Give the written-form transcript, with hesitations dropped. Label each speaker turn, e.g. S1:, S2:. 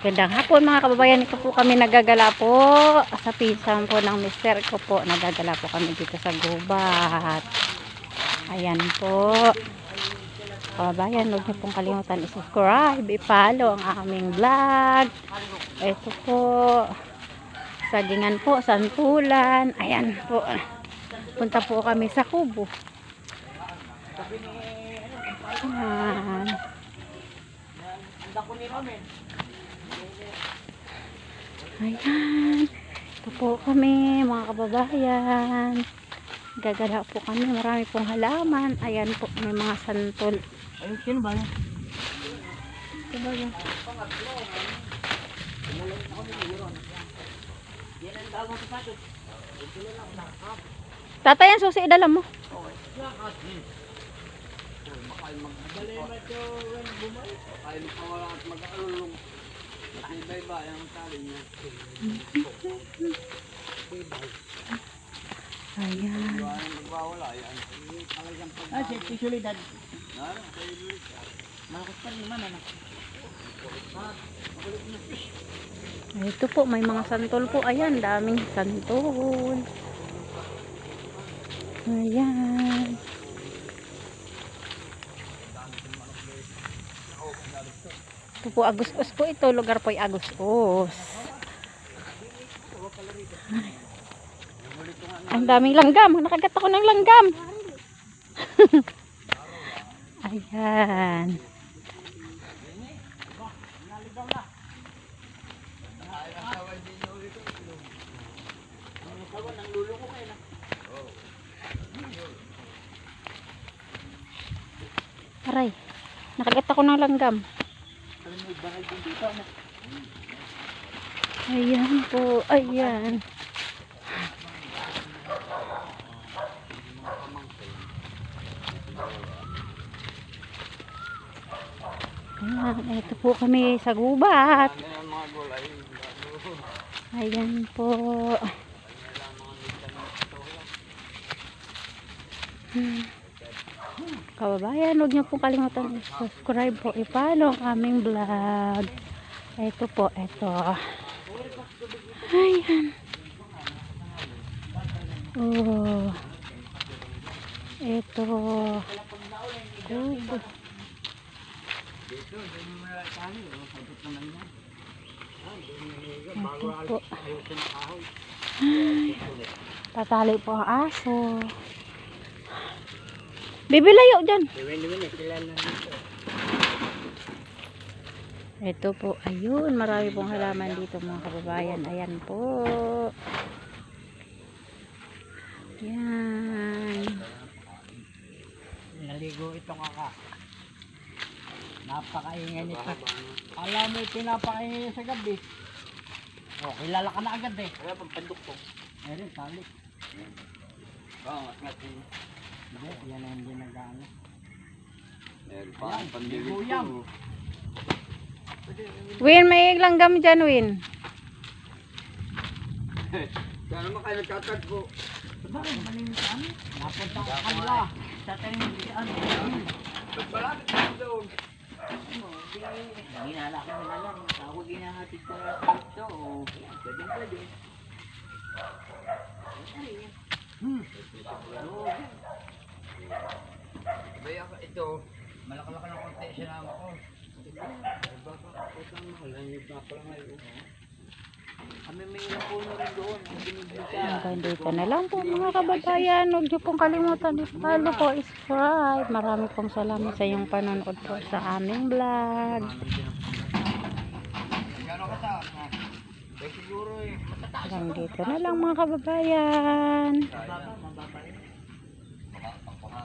S1: Gandang hapon mga kababayan, ito po kami nagagala po sa pisang po ng mister ko po. Nagagala po kami dito sa gubat. Ayan po. Kababayan, huwag niyo pong kalimutan i-subscribe, i-follow ang aming vlog. Ito po. Sagingan po, santulan. Ayan po. Punta po kami sa kubo. Ayan. Ayan. Ito po kami mga kababayan. Gagala po kami. Marami pong halaman. Ayan po. May mga santol.
S2: Ayun, sino ba yan? Sino ba yan?
S1: Tatay, ang susi idala mo. Ayan.
S2: Ah, si Pisulidad. Malakot pa rin naman, ano?
S1: Ito po, may mga santol po. Ayan, daming santol. Ayan. Ito po, Agustos po ito. Lugar po ay Agustos. Ang daming langgam. Nakagat ako ng langgam. Ayan. Aray. Nakagat ako ng langgam. Ayan po. Ayan. Ayan. Ito po kami sa gubat. Ayan po. Kababayan, huwag niyo pong kalimutan i-subscribe po, i-follow ang aming vlog. Ito po, ito. Ayan. Oh. Ito. Kubo. Ito po. Ay. Tatali po ang aso. Bibilayo dyan. Ito po, ayun, marami pong halaman dito mga kababayan. Ayan po. Yan.
S2: Naligo ito kaka. Napakaingay nito. Alam mo, pinapakaingay sa gabi. O, kilala ka na agad eh. Kaya pang pandok po. Meron, salik. Oo, ngatin. Hindi, yan ang hindi nag-ano. Meron pa ang pandilip.
S1: Win, may langgam dyan, Win.
S2: Kaya naman kayo nagtatagpo. Bakit maling sa ano? Napunta ko kanila. Sa tayo hindi ano. Magpalapit ka doon. Ginala ko na lang. Ako ginahatid ko na sa ito. Pwede. Baya ka ito. Malaki-laki ng konti siya naman ko. Kami may ilang puno rin doon.
S1: Hanggang dito na lang po mga kababayan. Huwag niyo pong kalimutan i-follow po, subscribe. Marami pong salamat sa iyong panonood po sa aming vlog. Hanggang dito na lang mga kababayan.